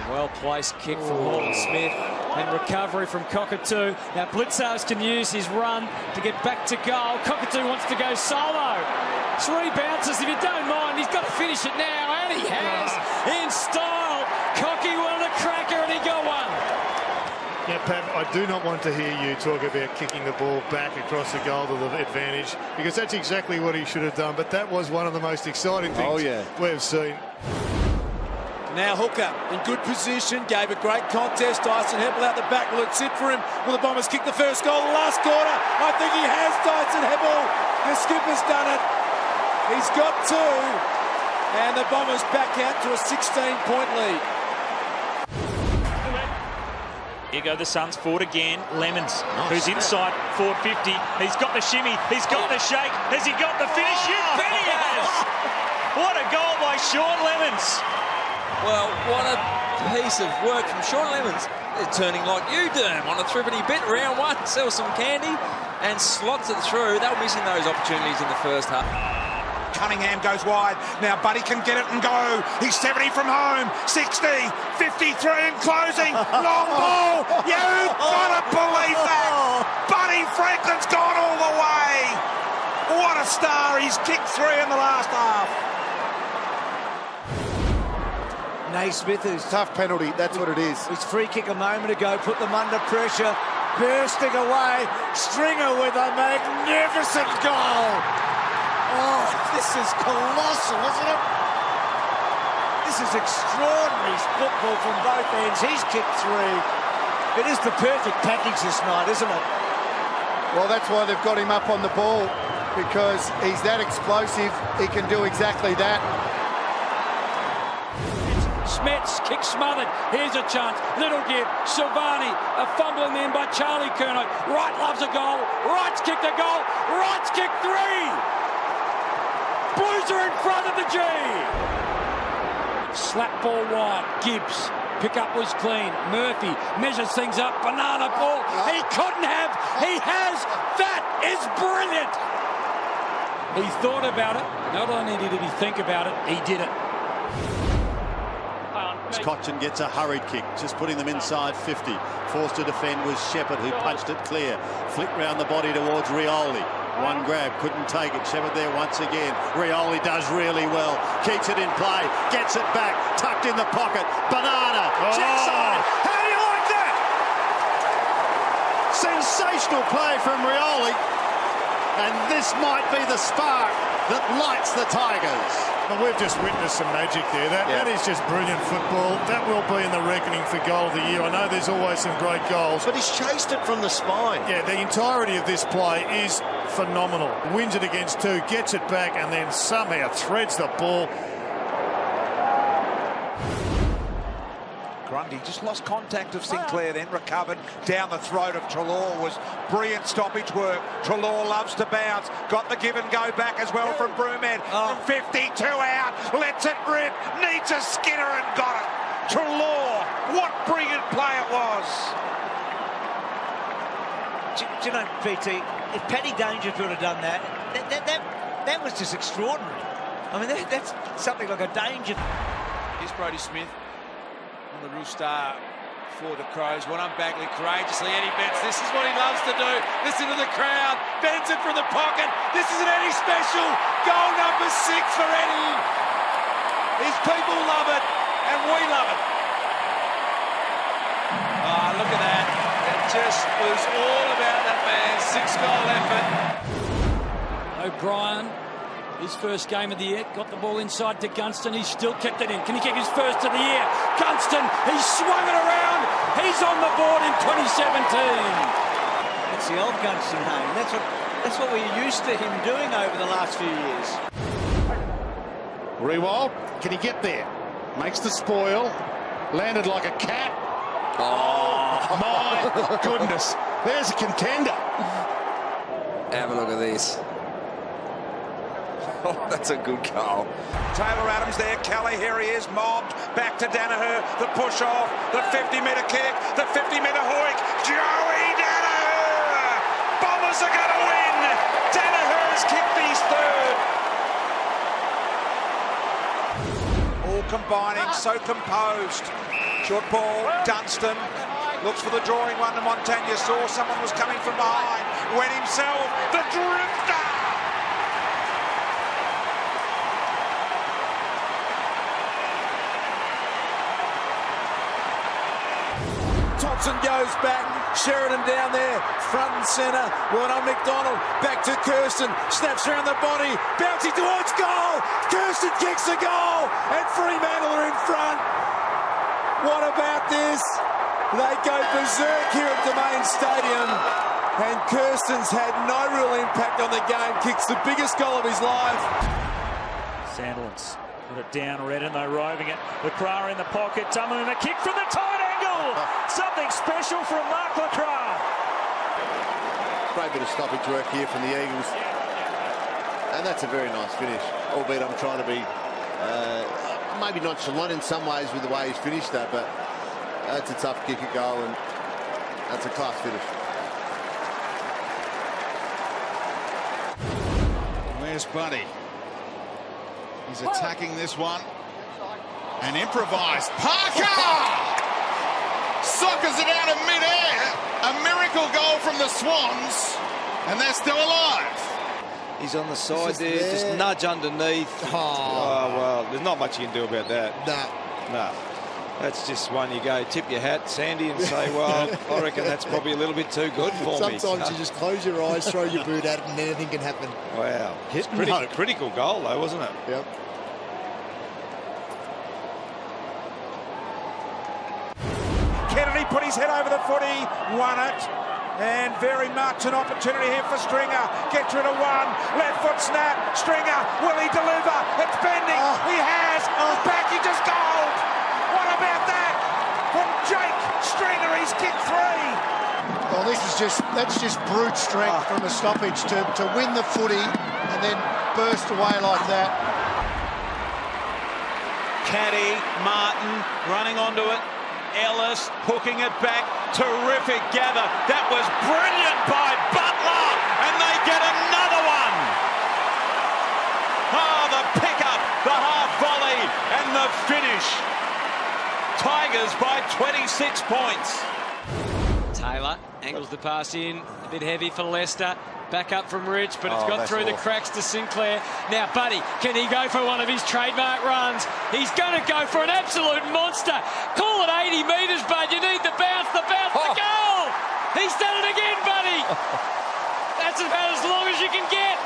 Well-placed kick from Horton Smith and recovery from Cockatoo. Now Blitzars can use his run to get back to goal. Cockatoo wants to go solo. 3 bounces, if you don't mind. He's got to finish it now, and he has in style. Cocky wanted a cracker, and he got one. Yeah, Pat, I do not want to hear you talk about kicking the ball back across the goal to the advantage, because that's exactly what he should have done. But that was one of the most exciting things we've seen. Now Hooker in good position, gave a great contest. Dyson Heppel out the back. Will it sit for him? Will the Bombers kick the first goal the last quarter? I think he has, Dyson Heppel. The skipper's done it. He's got 2. And the Bombers back out to a 16-point lead. Here go the Suns forward again. Lemons, who's inside 450. He's got the shimmy. He's got the shake. Has he got the finish? You bet he has. What a goal by Sean Lemons. Well, what a piece of work from Sean Lemons. They're turning like you do on a thrippity bit. Round 1, sell some candy and slots it through. They were missing those opportunities in the first half. Cunningham goes wide. Now Buddy can get it and go. He's 70 from home. 60, 53 and closing. Long ball. You've got to believe that. Buddy Franklin's gone all the way. What a star. He's kicked 3 in the last half. Naismith is tough penalty, that's what it is. His free kick a moment ago put them under pressure, bursting away. Stringer with a magnificent goal. Oh, this is colossal, isn't it? This is extraordinary football from both ends. He's kicked 3. It is the perfect package this night, isn't it? Well, that's why they've got him up on the ball, because he's that explosive. He can do exactly that. Smets, kick smothered. Here's a chance. Little give. Silvani, a fumble in by Charlie Kerno. Wright loves a goal. Wright's kicked a goal. Wright's kicked 3. Blues are in front of the G. Slap ball wide. Gibbs. Pick up was clean. Murphy measures things up. Banana ball. He couldn't have. He has. That is brilliant. He thought about it. Not only did he think about it, he did it. Cotchin gets a hurried kick, just putting them inside 50. Forced to defend was Shepherd, who punched it clear. Flicked round the body towards Rioli. One grab, couldn't take it. Shepherd there once again. Rioli does really well. Keeps it in play, gets it back, tucked in the pocket. Banana, check side. How do you like that? Sensational play from Rioli. And this might be the spark that lights the Tigers. Well, we've just witnessed some magic there. That is just brilliant football. That will be in the reckoning for goal of the year. I know there's always some great goals, But he's chased it from the spine. yeah, the entirety of this play is phenomenal. Wins it against 2, gets it back, and then somehow threads the ball. Grundy just lost contact of Sinclair, then recovered down the throat of Treloar. Was brilliant stoppage work. Treloar loves to bounce. Got the give and go back as well from Broomhead. From 52 out, lets it rip. Needs a skinner and got it. Treloar, what brilliant play it was. Do you know, PT, if Paddy Dangerfield had done that was just extraordinary. I mean, that's something like a danger. Here's Brodie Smith on the real star for the Crows. One on Bagley courageously. Eddie Betts, this is what he loves to do. Listen to the crowd. Benson from the pocket. This is an Eddie special. Goal number 6 for Eddie. His people love it, and we love it. Oh, look at that. It just was all about that man's 6-goal effort. O'Brien, his first game of the year, got the ball inside to Gunston. He's still kept it in. Can he kick his first of the year? Gunston, he swung it around. He's on the board in 2017. It's the old Gunston home. That's what we're used to him doing over the last few years. Rewald, can he get there? Makes the spoil. Landed like a cat. Oh, my goodness. There's a contender. Have a look at this. Oh, that's a good goal. Taylor Adams there. Kelly, here he is, mobbed. Back to Danaher. The push off. The 50-metre kick. The 50-metre hoik. Joey Danaher! Bombers are going to win. Danaher has kicked his third. All combining, so composed. Short ball, Dunstan looks for the drawing one to Montagna. Saw someone was coming from behind. Went himself, the drifter! Thompson goes back. Sheridan down there, front and centre. One on McDonald, back to Kirsten. Snaps around the body, bouncing towards goal. Kirsten kicks the goal, and Fremantle are in front. What about this? They go berserk here at Domain Stadium, and Kirsten's had no real impact on the game. Kicks the biggest goal of his life. Sandilands put it down, Redden, though roving it. LeCras in the pocket, Tamu in the kick from the tight angle. Something special from Mark LeCras. Great bit of stoppage work here from the Eagles. And that's a very nice finish, albeit I'm trying to be maybe nonchalant in some ways with the way he's finished that, but that's a tough kick at goal, and that's a class finish. Where's Buddy? He's attacking this one. And improvised. Parker! Sockers it out of mid-air. A miracle goal from the Swans. And they're still alive. He's on the side there, just nudge underneath. Oh, well, there's not much you can do about that. No. That's just one you go, tip your hat, Sandy, and say, well, I reckon that's probably a little bit too good for me. Sometimes you just close your eyes, throw your boot at it, and anything can happen. Wow. Critical goal, though, wasn't it? Yep. Kennedy put his head over the footy, won it. And very much an opportunity here for Stringer. Gets rid of one. Left foot snap. Stringer, will he deliver? It's bending. He has. Back, he just gold. What about that? From Jake Stringer, he's kicked three. Well, that's just brute strength from a stoppage to win the footy and then burst away like that. Caddy, Martin running onto it. Ellis hooking it back. Terrific gather. That was brilliant by Butler. And they get another one. Oh, the pickup, the half volley, and the finish. Tigers by 26 points. Taylor angles the pass in. A bit heavy for Leicester. Back up from Rich, but it's got through the cracks to Sinclair. Now, Buddy, can he go for one of his trademark runs? He's going to go for an absolute monster. Call it 80 metres, Bud. You need the bounce, the goal. He's done it again, Buddy. That's about as long as you can get.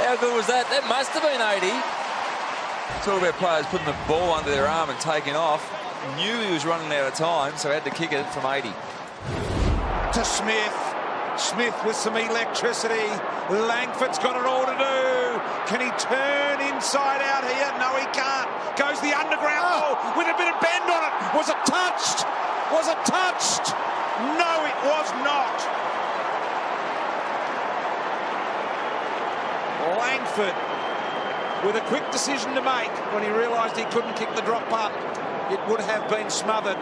How good was that? That must have been 80. Talk about players putting the ball under their arm and taking off. Knew he was running out of time, so had to kick it from 80. To Smith. Smith with some electricity. Langford's got it all to do. Can he turn inside out here? No, he can't. Goes the underground goal with a bit of bend on it. Was it touched? Was it touched? No, it was not. Langford with a quick decision to make when he realised he couldn't kick the drop punt. It would have been smothered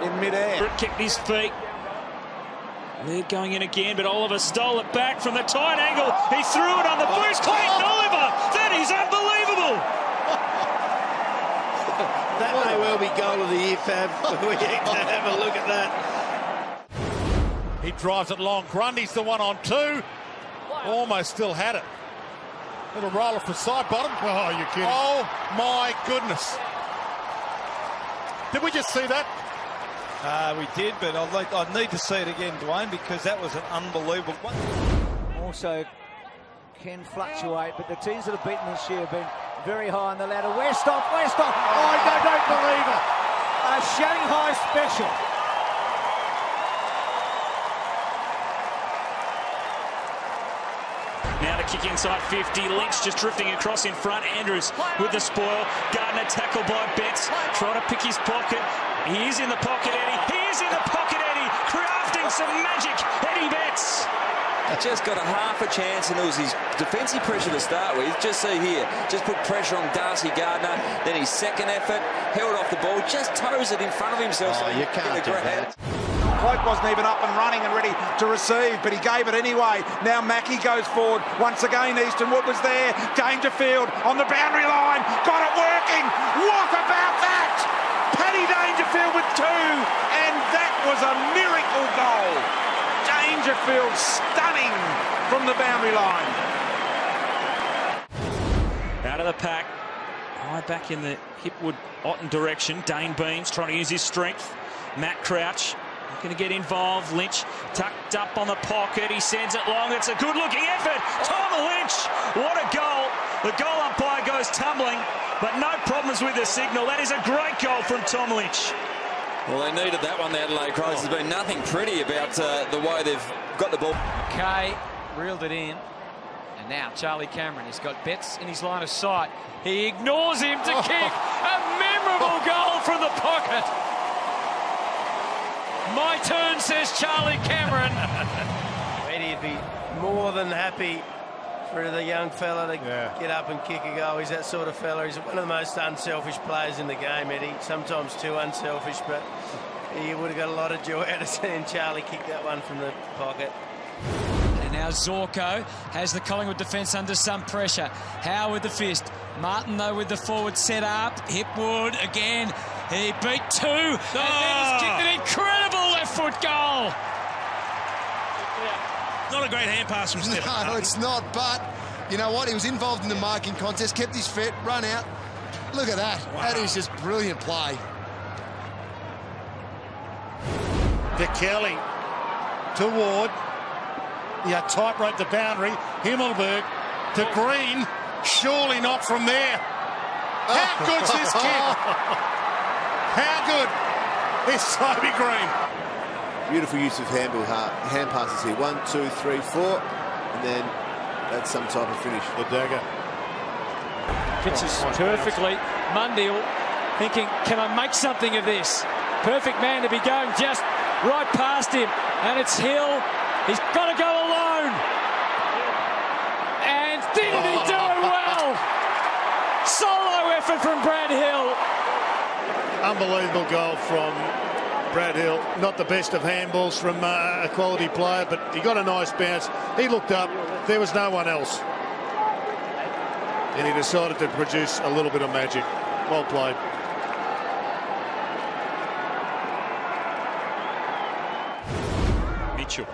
in mid-air. Kicked his feet. They're going in again, but Oliver stole it back from the tight angle. He threw it on the boost. Clayton Oliver! That is unbelievable! That may well be goal of the year, Fab. We need to have a look at that. He drives it long. Grundy's the one on two. Almost still had it. Little roller for side bottom. Oh, you're kidding. Oh, my goodness. Did we just see that? We did, but I'd need to see it again, Dwayne, because that was an unbelievable one. Also can fluctuate, but the teams that have beaten this year have been very high on the ladder. Westhoff. Oh, I don't believe it. A Shanghai special. Now to kick inside 50. Lynch just drifting across in front. Andrews with the spoil. Gardner tackled by Betts. Trying to pick his pocket. He is in the pocket, Eddie. He is in the pocket, Eddie. Crafting some magic. Eddie Betts. He just got a half a chance, and it was his defensive pressure to start with. Just see here. Just put pressure on Darcy Gardner. Then his second effort. Held off the ball. Just toes it in front of himself. Oh, you can't do that. Cloak wasn't even up and running and ready to receive, but he gave it anyway. Now Mackie goes forward. Once again, Eastonwood was there. Dangerfield on the boundary line. Got it working. What about that? Paddy was a miracle goal. Dangerfield stunning from the boundary line. Out of the pack. High back in the Hipwood-Otten direction. Dane Beams trying to use his strength. Matt Crouch going to get involved. Lynch tucked up on the pocket. He sends it long. It's a good-looking effort. Tom Lynch, what a goal. The goal umpire goes tumbling, but no problems with the signal. That is a great goal from Tom Lynch. Well, they needed that one, the Adelaide Crows. There's been nothing pretty about the way they've got the ball. Kay reeled it in. And now Charlie Cameron, he's got Betts in his line of sight. He ignores him to kick. A memorable goal from the pocket. My turn, says Charlie Cameron. He'd be more than happy for the young fella to get up and kick a goal. He's that sort of fella. He's one of the most unselfish players in the game, Eddie. Sometimes too unselfish, but he would have got a lot of joy out of seeing Charlie kick that one from the pocket. And now Zorko has the Collingwood defence under some pressure. Howe with the fist. Martin, though, with the forward set up. Hipwood again. He beat two. And then he's kicked an incredible left foot goal. Not a great hand pass from Stephen. No, it's not, but you know what? He was involved in the marking contest, kept his feet, run out. Look at that. Wow. That is just brilliant play. To Kelly. To Ward. Yeah, tightrope the boundary. Himmelberg to Green. Surely not from there. How good's this kid? How good is Toby Green? Beautiful use of hand passes here. 1, 2, 3, 4, and then that's some type of finish. The dagger. Fits perfectly. Mundial thinking, can I make something of this? Perfect man to be going just right past him. And it's Hill. He's got to go alone. And didn't he do it well? Solo effort from Brad Hill. Unbelievable goal from Brad Hill. Not the best of handballs from a quality player, but he got a nice bounce. He looked up. There was no one else. And he decided to produce a little bit of magic. Well played. Mitchell.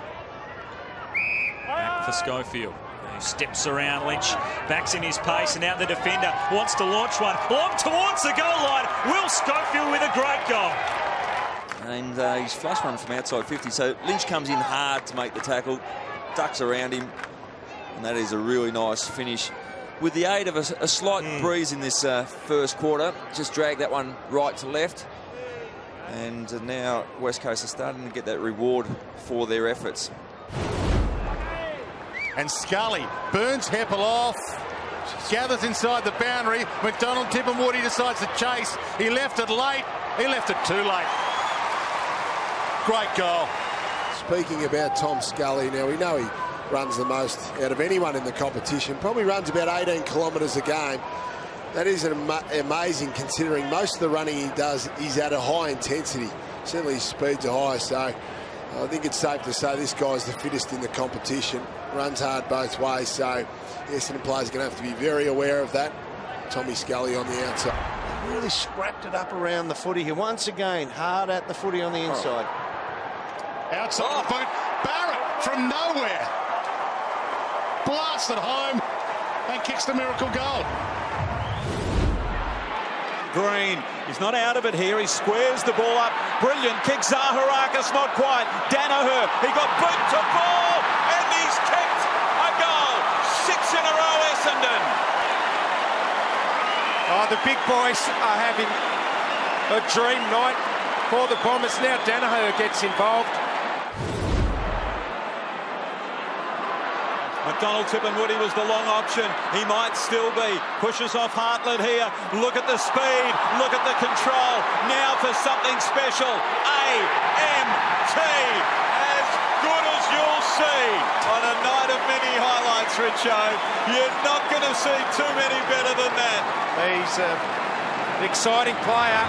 Back for Schofield. He steps around Lynch, backs in his pace, and now the defender wants to launch one long towards the goal line. Will Schofield with a great goal. And he's flush one from outside 50. So Lynch comes in hard to make the tackle, ducks around him, and that is a really nice finish. With the aid of a slight breeze in this first quarter, just drag that one right to left. And now West Coast are starting to get that reward for their efforts. And Scully burns Heppel off, gathers inside the boundary. McDonald, Tippenwood, he decides to chase. He left it late. He left it too late. Great goal. Speaking about Tom Scully, now we know he runs the most out of anyone in the competition. Probably runs about 18 kilometres a game. That is amazing considering most of the running he does is at a high intensity. Certainly his speeds are high, so I think it's safe to say this guy's the fittest in the competition. Runs hard both ways, so the Essendon players are going to have to be very aware of that. Tommy Scully on the outside. Really scrapped it up around the footy here. Once again, hard at the footy on the inside. Outside the boot. Barrett from nowhere. Blasted home and kicks the miracle goal. Green, he's not out of it here. He squares the ball up. Brilliant kick. Zaharakis not quite. Danaher, he got boot to ball, and he's kicked a goal. 6 in a row, Essendon. Oh, the big boys are having a dream night for the Bombers. Now Danaher gets involved. McDonald Tippenwoody was the long option. He might still be. Pushes off Hartlett here. Look at the speed. Look at the control. Now for something special. AMT. As good as you'll see on a night of many highlights, Richo. You're not going to see too many better than that. He's an exciting player.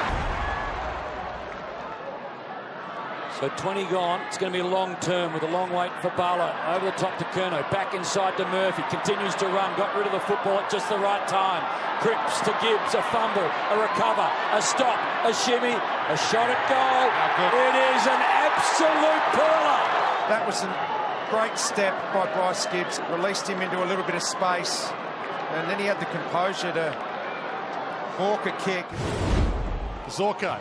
So 20 gone. It's going to be a long term with a long wait for Barlow. Over the top to Curnow. Back inside to Murphy. Continues to run. Got rid of the football at just the right time. Cripps to Gibbs. A fumble. A recover. A stop. A shimmy. A shot at goal. It is an absolute pearler. That was a great step by Bryce Gibbs. Released him into a little bit of space. And then he had the composure to hawk a kick. Zorko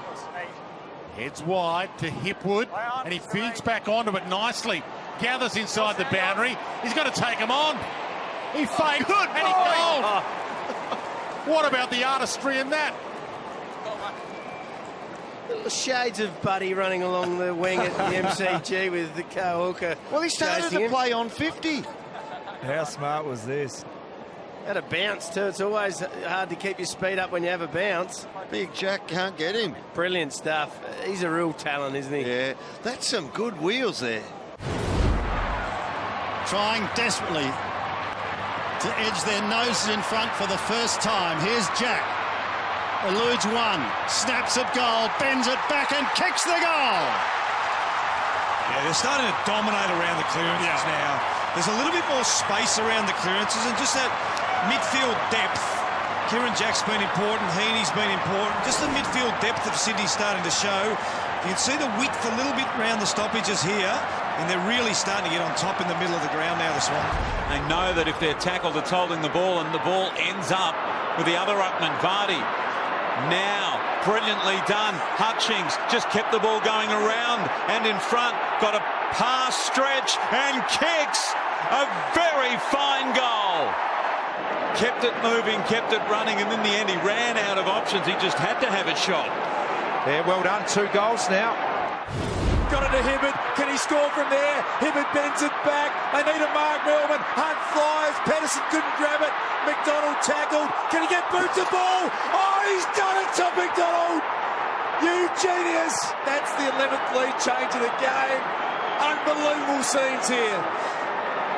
heads wide to Hipwood, and he feeds back onto it nicely. Gathers inside the boundary. He's got to take him on. He faked and he goaled. What about the artistry in that? Little shades of Buddy running along the wing at the MCG with the co-hooker. Well, he started to play on 50. How smart was this? Had a bounce too. It's always hard to keep your speed up when you have a bounce. Big Jack can't get him. Brilliant stuff. He's a real talent, isn't he? Yeah, that's some good wheels there. Trying desperately to edge their noses in front for the first time. Here's Jack. Eludes one, snaps at goal, bends it back and kicks the goal. Yeah, they're starting to dominate around the clearances now. There's a little bit more space around the clearances and just that midfield depth. Kieran Jack's been important, Heaney's been important. Just the midfield depth of Sydney's starting to show. You can see the width a little bit around the stoppages here, and they're really starting to get on top in the middle of the ground now, the Swans. They know that if they're tackled, it's holding the ball, and the ball ends up with the other ruckman, Vardy. Now, brilliantly done. Hutchings just kept the ball going around and in front. Got a pass, stretch, and kicks. A very fine goal. Kept it moving, kept it running, and in the end he ran out of options. He just had to have a shot. Yeah, well done. 2 goals now. Got it to Hibbert. Can he score from there? Hibbert bends it back. They need a Mark Melbourne. Hunt flies. Pedersen couldn't grab it. McDonald tackled. Can he get boots the ball? Oh, he's done it to McDonald. You genius. That's the 11th lead change of the game. Unbelievable scenes here.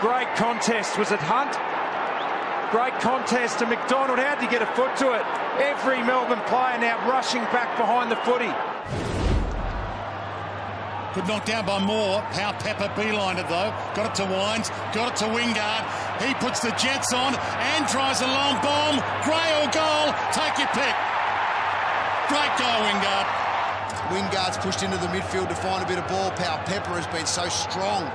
Great contest. Was it Hunt? Great contest to McDonald. How'd he get a foot to it? Every Melbourne player now rushing back behind the footy. Good knock down by Moore. How Pepper beelined it though. Got it to Wines. Got it to Wingard. He puts the Jets on and tries a long bomb. Gray or goal. Take your pick. Great goal, Wingard. Wingard's pushed into the midfield to find a bit of ball power. Pepper has been so strong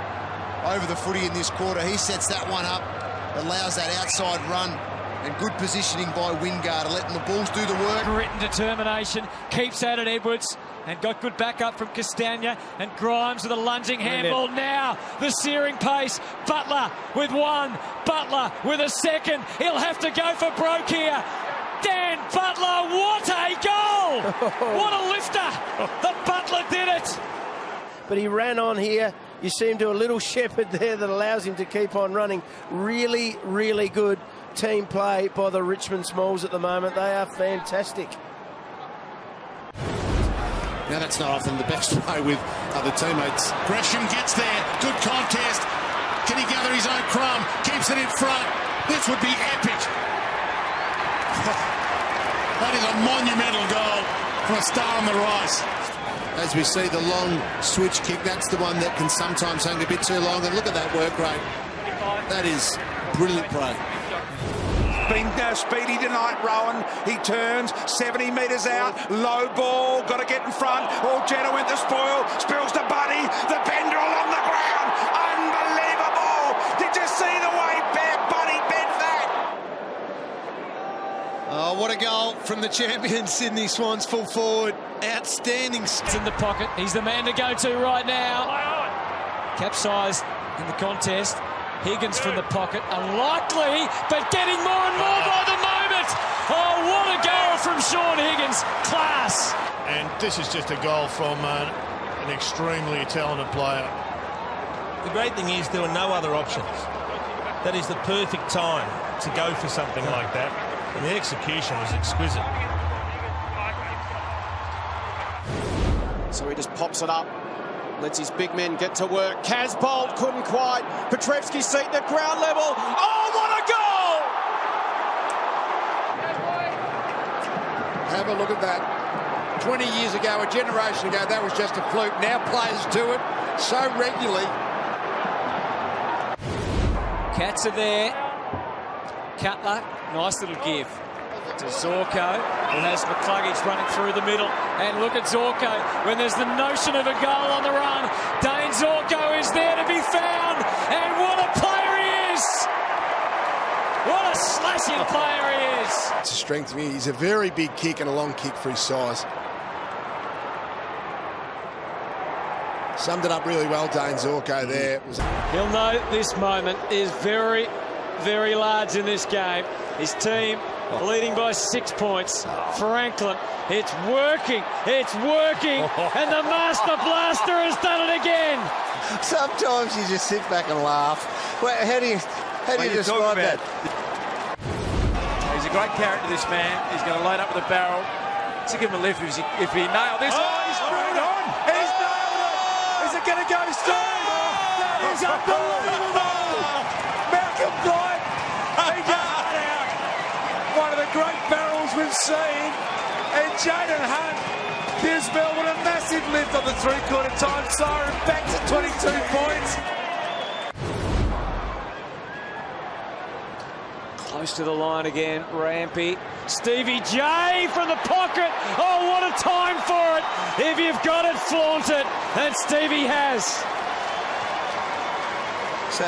over the footy in this quarter. He sets that one up, allows that outside run, and good positioning by Wingard, letting the Bulls do the work. Grit and determination, keeps at it Edwards, and got good backup from Castagna, and Grimes with a lunging handball now. The searing pace, Butler with one, Butler with a second. He'll have to go for broke here. Dan Butler, what a goal! What a lifter! The Butler did it! But he ran on here. You see him do a little shepherd there that allows him to keep on running. Really, really good team play by the Richmond Smalls at the moment. They are fantastic. Now that's not often the best way with other teammates. Gresham gets there. Good contest. Can he gather his own crumb? Keeps it in front. This would be epic. That is a monumental goal for a star on the rise. As we see the long switch kick, that's the one that can sometimes hang a bit too long. And look at that work rate. That is brilliant play. Been speedy tonight, Rowan. He turns 70 metres out. Low ball. Got to get in front. Oh, Jenna went to spoil. Spills to Buddy. The bender along the ground. Unbelievable. Did you see the way Buddy bent that? Oh, what a goal from the champion Sydney Swans full forward. Outstanding. It's in the pocket. He's the man to go to right now. Capsized in the contest. Higgins from the pocket. Unlikely, but getting more and more by the moment. Oh, what a goal from Sean Higgins. Class. And this is just a goal from an extremely talented player. The great thing is there were no other options. That is the perfect time to go for something like that. And the execution was exquisite. So he just pops it up, lets his big men get to work. Casbolt couldn't quite. Petrevsky seat at ground level. Oh, what a goal! Have a look at that. 20 years ago, a generation ago, that was just a fluke. Now players do it so regularly. Cats are there. Cutler, nice little give to Zorko, who has McCluggage running through the middle. And look at Zorko, when there's the notion of a goal on the run. Dane Zorko is there to be found, and what a player he is! What a slashing player he is! It's a strength of him. He's a very big kick and a long kick for his size. Summed it up really well, Dane Zorko there. He'll know this moment is very, very large in this game. His team leading by 6 points. Franklin, it's working, and the Master Blaster has done it again. Sometimes you just sit back and laugh. Well, how do you describe that? He's a great character, this man. He's going to load up with a barrel. To give him a lift if he nailed this. Oh, he's screwed on! He's nailed it! Is it going to go straight? That is unbelievable! Malcolm Blight, he got it out. One of the great barrels we've seen. And Jaden Hunt gives Melbourne a massive lift on the three-quarter time siren, back to 22 points. Close to the line again, Rampy. Stevie J from the pocket. Oh, what a time for it. If you've got it, flaunt it. And Stevie has. So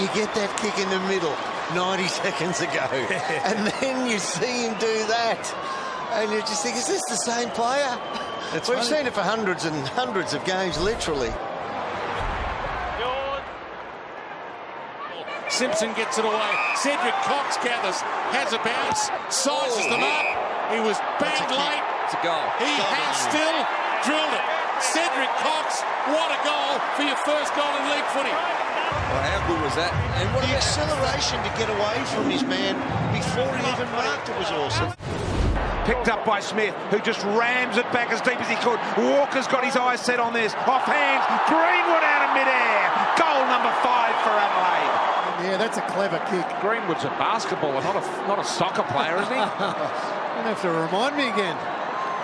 you get that kick in the middle 90 seconds ago. And then you see him do that. And you just think, is this the same player? We've seen it for hundreds and hundreds of games, literally. Simpson gets it away. Cedric Cox gathers, has a bounce, sizes them up. He was banged late. It's a goal. He has still drilled it. Cedric Cox, what a goal for your first goal in league footy. Well, how good was that? And what The acceleration to get away from his man before he even marked it was awesome. Picked up by Smith, who just rams it back as deep as he could. Walker's got his eyes set on this. Off hands, Greenwood out of midair. Goal number 5 for Adelaide. Yeah, that's a clever kick. Greenwood's a basketballer, not a soccer player, isn't he? You don't have to remind me again.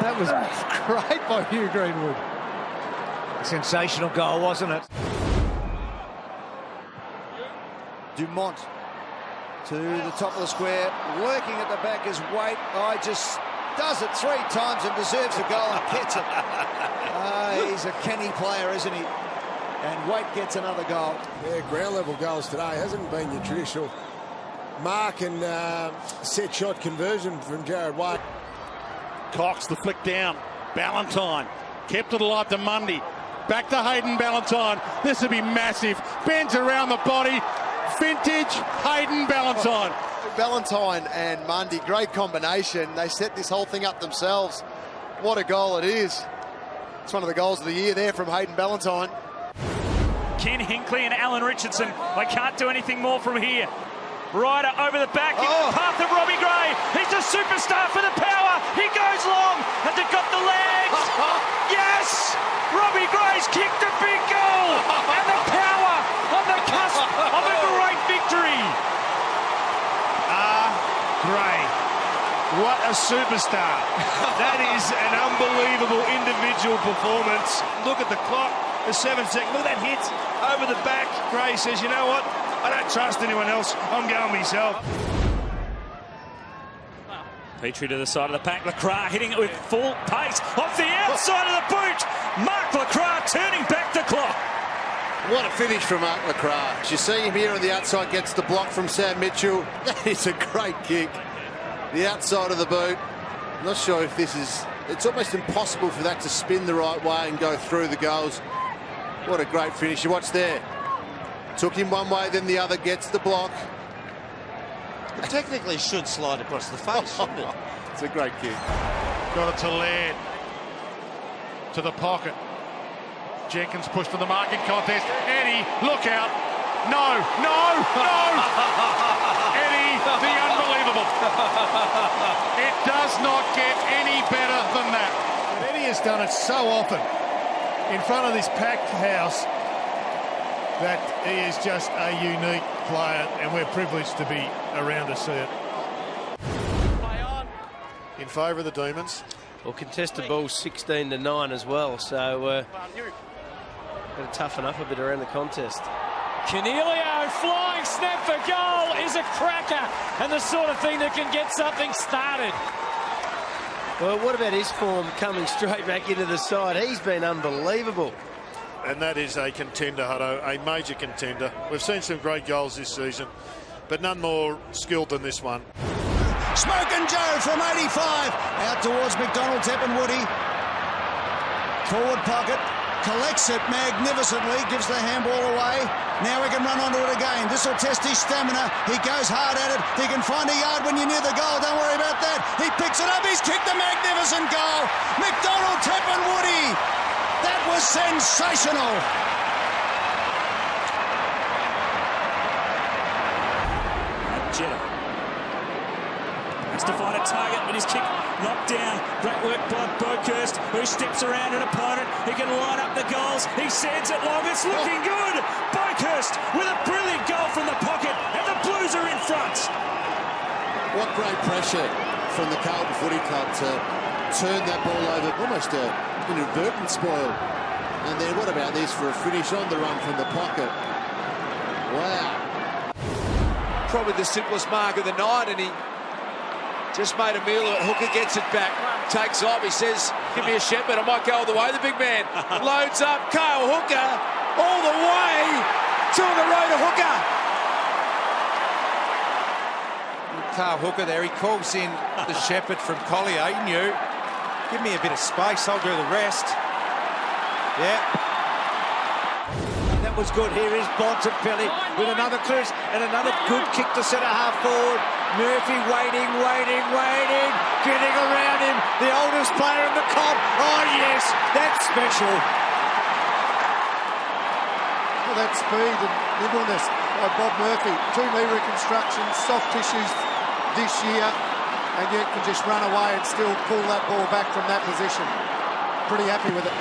That was great by Hugh Greenwood. A sensational goal, wasn't it? Dumont to the top of the square, working at the back is Waite. Just does it 3 times and deserves a goal and gets it. He's a canny player, isn't he? And Waite gets another goal. Yeah, ground level goals today. Hasn't been your traditional mark and set shot conversion from Jared Waite. Cox, the flick down. Ballantyne kept it alive to Mundy. Back to Hayden Ballantyne. This would be massive. Bends around the body. Vintage Hayden Ballantyne. Ballantyne and Mundy, great combination. They set this whole thing up themselves. What a goal it is. It's one of the goals of the year there from Hayden Ballantyne. Ken Hinkley and Alan Richardson. They can't do anything more from here. Ryder over the back, in the path of Robbie Gray. He's a superstar for the power. He goes long. Has it got the legs? Yes! Robbie Gray's kicked a big goal. And the power on the cusp of a great victory. Gray. What a superstar. That is an unbelievable individual performance. Look at the clock, the 7 seconds. Look at that hit over the back. Gray says, you know what? I don't trust anyone else. I'm going myself. Petrie to the side of the pack. LaCroix hitting it with full pace off the outside of the boot. Mark LaCroix turning back the clock. What a finish from Mark LaCroix. You see him here on the outside, gets the block from Sam Mitchell. It's a great kick. The outside of the boot. I'm not sure if this is... It's almost impossible for that to spin the right way and go through the goals. What a great finish. You watch there. Took him one way, then the other, gets the block. It technically should slide across the face, shouldn't it? It's a great kick. Got it to Laird. To the pocket. Jenkins pushed for the marking contest. Eddie, look out. No. Eddie, the unbelievable. It does not get any better than that. And Eddie has done it so often in front of this packed house that he is just a unique player, and we're privileged to be around to see it. In favour of the Demons. Well, contested ball 16-9 as well, so got to toughen up a bit around the contest. Canelio, flying snap for goal, is a cracker, and the sort of thing that can get something started. Well, what about his form coming straight back into the side? He's been unbelievable. And that is a contender, Hutto, a major contender. We've seen some great goals this season, but none more skilled than this one. Smoking Joe from 85. Out towards McDonald, Woody. Forward pocket. Collects it magnificently. Gives the handball away. Now he can run onto it again. This will test his stamina. He goes hard at it. He can find a yard when you're near the goal. Don't worry about that. He picks it up. He's kicked a magnificent goal. McDonald, Woody. That was sensational. Jetta has to find a target, but his kick knocked down. Great work by Boakhurst, who steps around an opponent. He can line up the goals. He sends it long. It's looking good. Boakhurst with a brilliant goal from the pocket, and the Blues are in front. What great pressure from the Carlton Footy Club to turn that ball over. Almost an inadvertent spoil. And then what about this for a finish on the run from the pocket? Wow. Probably the simplest mark of the night, and he just made a meal of it. Hooker gets it back, takes off. He says, give me a Shepherd, I might go all the way. The big man loads up. Kyle Hooker all the way to the road to Hooker. Carl Hooker there, he calls in the Shepherd from Collier. He knew, give me a bit of space, I'll do the rest. Yeah. That was good. Here is Bontempelli with another clearance and another good kick to centre half forward. Murphy waiting, getting around him. The oldest player in the comp. Oh yes, that's special. Well, that speed and nimbleness by Bob Murphy. 2 knee reconstructions, soft tissues this year, and yet can just run away and still pull that ball back from that position. Pretty happy with it.